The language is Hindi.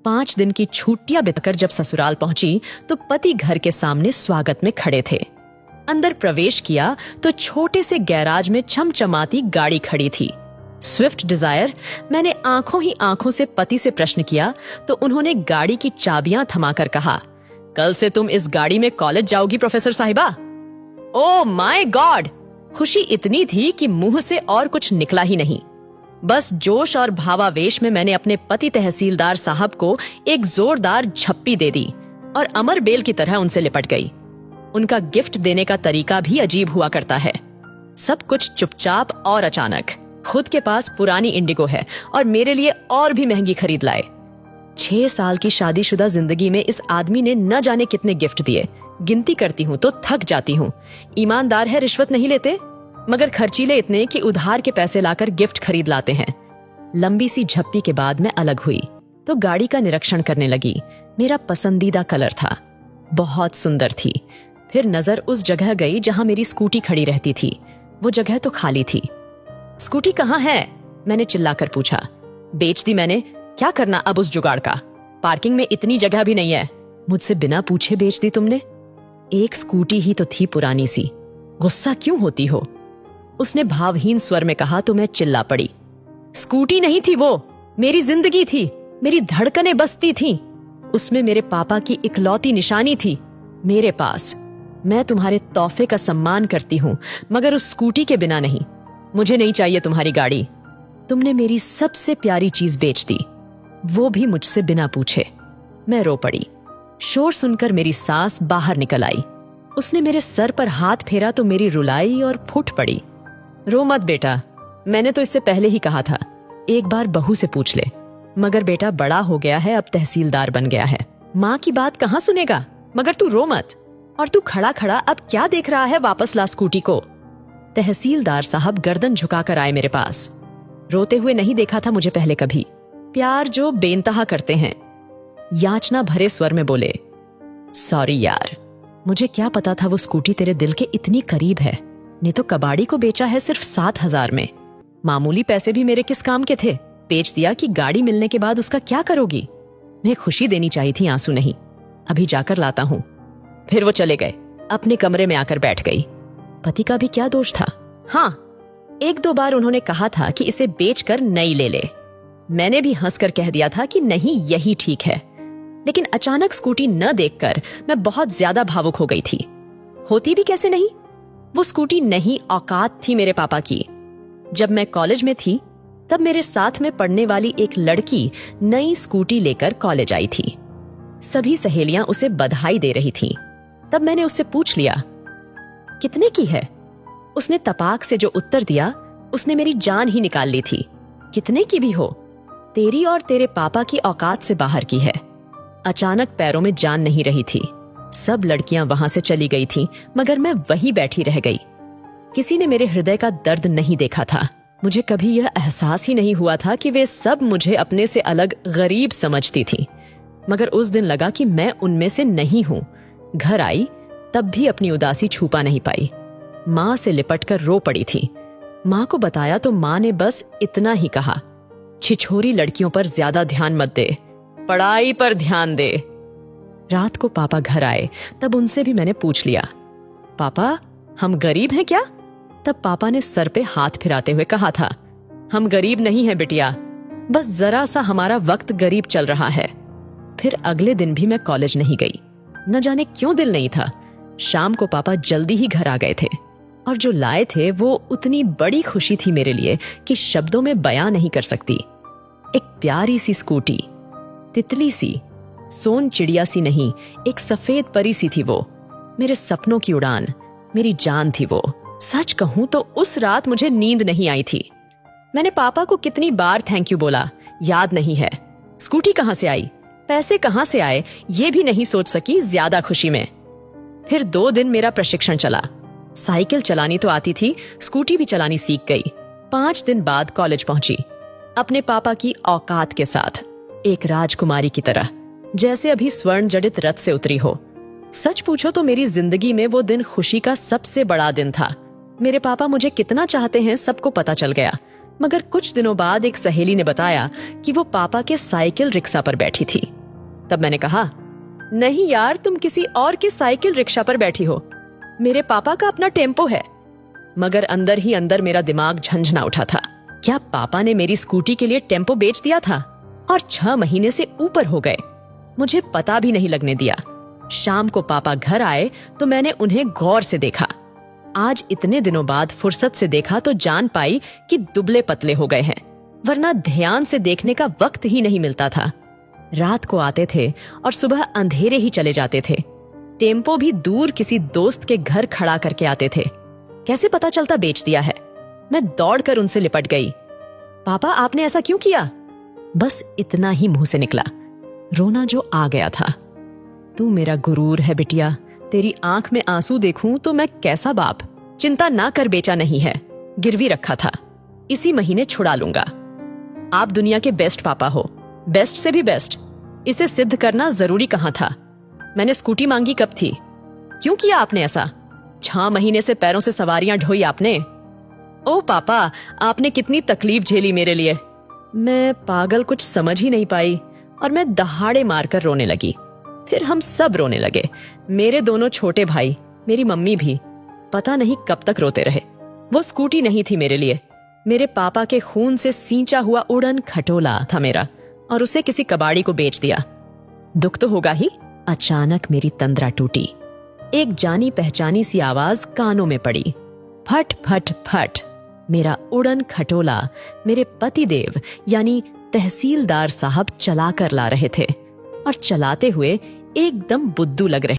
5 दिन की छुट्टियां बिताकर जब ससुराल पहुंची तो पति घर के सामने स्वागत में खड़े थे। अंदर प्रवेश किया तो छोटे से गैराज में चमचमाती गाड़ी खड़ी थी, स्विफ्ट डिजायर। मैंने आंखों ही आंखों से पति से प्रश्न किया तो उन्होंने गाड़ी की चाबियां थमाकर कहा, कल से तुम इस गाड़ी में कॉलेज जाओगी प्रोफेसर साहिबा। Oh my God! खुशी इतनी थी कि मुंह से और कुछ निकला ही नहीं। बस जोश और भावावेश में मैंने अपने पति तहसीलदार साहब को एक जोरदार झप्पी दे दी और अमर बेल की तरह उनसे लिपट गई। उनका गिफ्ट देने का तरीका भी अजीब हुआ करता है। सब कुछ चुपचाप और अचानक। खुद के पास पुरानी इंडिगो है और मेरे लिए और भी महंगी खरीद लाए। 6 साल की शादीशुदा जिंदगी में इस आदमी ने न जाने कितने गिफ्ट दिए। गिनती करती हूँ तो थक जाती हूँ। ईमानदार है, रिश्वत नहीं लेते, मगर खर्चीले इतने कि उधार के पैसे लाकर गिफ्ट खरीद लाते हैं। लंबी सी झप्पी के बाद मैं अलग हुई तो गाड़ी का निरीक्षण करने लगी। मेरा पसंदीदा कलर था, बहुत सुंदर थी। फिर नजर उस जगह गई जहां मेरी स्कूटी खड़ी रहती थी। वो जगह तो खाली थी। स्कूटी कहाँ है? मैंने चिल्लाकर पूछा। बेच दी मैंने, क्या करना अब उस जुगाड़ का? पार्किंग में इतनी जगह भी नहीं है। मुझसे बिना पूछे बेच दी तुमने? एक स्कूटी ही तो थी पुरानी सी, गुस्सा क्यों होती हो? उसने भावहीन स्वर में कहा तो मैं चिल्ला पड़ी। स्कूटी नहीं थी वो, मेरी जिंदगी थी, मेरी धड़कनें बसती थीं। उसमें मेरे पापा की इकलौती निशानी थी, मेरे पास। मैं तुम्हारे तोहफे का सम्मान करती हूं, मगर उस स्कूटी के बिना नहीं। मुझे नहीं चाहिए तुम्हारी गाड़ी। तुमने मेरी सबसे प्यारी चीज बेच दी, वो भी मुझसे बिना पूछे। मैं रो पड़ी। शोर सुनकर मेरी सास बाहर निकल आई। उसने मेरे सर पर हाथ फेरा तो मेरी रुलाई और फूट पड़ी। रो मत बेटा, मैंने तो इससे पहले ही कहा था, एक बार बहू से पूछ ले। मगर बेटा बड़ा हो गया है, अब तहसीलदार बन गया है, माँ की बात कहाँ सुनेगा। मगर तू रो मत। और तू खड़ा खड़ा अब क्या देख रहा है? वापस ला स्कूटी को। तहसीलदार साहब गर्दन झुकाकर आए मेरे पास। रोते हुए नहीं देखा था मुझे पहले कभी। प्यार जो बेनतहा करते हैं। याचना भरे स्वर में बोले, सॉरी यार, मुझे क्या पता था वो स्कूटी तेरे दिल के इतनी करीब है। ने तो कबाड़ी को बेचा है सिर्फ 7,000 में। मामूली पैसे भी मेरे किस काम के थे? बेच दिया कि गाड़ी मिलने के बाद उसका क्या करोगी? मैं खुशी देनी चाहिए थी, आंसू नहीं। अभी जाकर लाता हूं। फिर वो चले गए। अपने कमरे में आकर बैठ गई। पति का भी क्या दोष था? हाँ, 1-2 बार उन्होंने कहा था कि इसे बेचकर नई ले ले। मैंने भी हंसकर कह दिया था कि नहीं, यही ठीक है। लेकिन अचानक स्कूटी न देखकर मैं बहुत ज्यादा भावुक हो गई थी। होती भी कैसे नहीं? वो स्कूटी नहीं औकात थी मेरे पापा की। जब मैं कॉलेज में थी तब मेरे साथ में पढ़ने वाली एक लड़की नई स्कूटी लेकर कॉलेज आई थी। सभी सहेलियां उसे बधाई दे रही थीं। तब मैंने उससे पूछ लिया, कितने की है? उसने तपाक से जो उत्तर दिया उसने मेरी जान ही निकाल ली थी। कितने की भी हो, तेरी और तेरे पापा की औकात से बाहर की है। अचानक पैरों में जान नहीं रही थी। सब लड़कियां वहां से चली गई थीं, मगर मैं वहीं बैठी रह गई। किसी ने मेरे हृदय का दर्द नहीं देखा था। मुझे कभी यह एहसास ही नहीं हुआ था कि वे सब मुझे अपने से अलग गरीब समझती थीं। मगर उस दिन लगा कि मैं उनमें से नहीं हूं। घर आई तब भी अपनी उदासी छुपा नहीं पाई। माँ से लिपटकर रो पड़ी थी। माँ को बताया तो माँ ने बस इतना ही कहा, छिछोरी लड़कियों पर ज्यादा ध्यान मत दे, पढ़ाई पर ध्यान दे। रात को पापा घर आए तब उनसे भी मैंने पूछ लिया, पापा हम गरीब हैं क्या? तब पापा ने सर पे हाथ फिराते हुए कहा था, हम गरीब नहीं हैं बिटिया, बस जरा सा हमारा वक्त गरीब चल रहा है। फिर अगले दिन भी मैं कॉलेज नहीं गई। न जाने क्यों दिल नहीं था। शाम को पापा जल्दी ही घर आ गए थे और जो लाए थे वो उतनी बड़ी खुशी थी मेरे लिए कि शब्दों में बयां नहीं कर सकती। एक प्यारी सी स्कूटी, तितली सी, सोन चिड़िया सी नहीं, एक सफेद परी सी थी वो। मेरे सपनों की उड़ान, मेरी जान थी वो। सच कहूं तो उस रात मुझे नींद नहीं आई थी। मैंने पापा को कितनी बार थैंक यू बोला, याद नहीं है। स्कूटी कहां से आई, पैसे कहां से आए, ये भी नहीं सोच सकी ज्यादा खुशी में। फिर 2 दिन मेरा प्रशिक्षण चला। साइकिल चलानी तो आती थी, स्कूटी भी चलानी सीख गई। 5 दिन बाद कॉलेज पहुंची, अपने पापा की औकात के साथ, एक राजकुमारी की तरह, जैसे अभी स्वर्ण जड़ित रथ से उतरी हो। सच पूछो तो मेरी जिंदगी में वो दिन खुशी का सबसे बड़ा दिन था। मेरे पापा मुझे कितना चाहते हैं सबको पता चल गया। मगर कुछ दिनों बाद एक सहेली ने बताया कि वो पापा के साइकिल रिक्शा पर बैठी थी। तब मैंने कहा, नहीं यार, तुम किसी और की साइकिल रिक्शा पर बैठी हो, मेरे पापा का अपना टेम्पो है। मगर अंदर ही अंदर मेरा दिमाग झंझना उठा था। क्या पापा ने मेरी स्कूटी के लिए टेम्पो बेच दिया था? और 6 महीने से ऊपर हो गए, मुझे पता भी नहीं लगने दिया। शाम को पापा घर आए तो मैंने उन्हें गौर से देखा। आज इतने दिनों बाद फुर्सत से देखा तो जान पाई कि दुबले पतले हो गए हैं, वरना ध्यान से देखने का वक्त ही नहीं मिलता था। रात को आते थे और सुबह अंधेरे ही चले जाते थे। टेम्पो भी दूर किसी दोस्त के घर खड़ा करके आते थे। कैसे पता चलता बेच दिया है? मैं दौड़कर उनसे लिपट गई। पापा, आपने ऐसा क्यों किया? बस इतना ही मुंह से निकला। रोना जो आ गया था। तू मेरा गुरूर है बिटिया, तेरी आंख में आंसू देखूं तो मैं कैसा बाप। चिंता ना कर, बेचा नहीं है, गिरवी रखा था, इसी महीने छुड़ा लूंगा। आप दुनिया के बेस्ट पापा हो, बेस्ट से भी बेस्ट। इसे सिद्ध करना जरूरी कहां था? मैंने स्कूटी मांगी कब थी? क्यों किया आपने ऐसा? 6 महीने से पैरों से सवारियां ढोई आपने। ओ पापा, आपने कितनी तकलीफ झेली मेरे लिए। मैं पागल कुछ समझ ही नहीं पाई और मैं दहाड़े मारकर रोने लगी। फिर हम सब रोने लगे, मेरे दोनों छोटे भाई, मेरी मम्मी भी। पता नहीं कब तक रोते रहे। वो स्कूटी नहीं थी मेरे लिए, मेरे पापा के खून से सींचा हुआ उड़न खटोला था मेरा, और उसे किसी कबाड़ी को बेच दिया। दुख तो होगा ही। अचानक मेरी तंद्रा टूटी। एक जानी पहचानी सी आवाज कानों में पड़ी, फट फट फट। मेरा उड़न खटोला मेरे पतिदेव यानी तहसीलदार साहब चला कर ला रहे थे, और चलाते हुए एकदम बुद्धू लग रहे।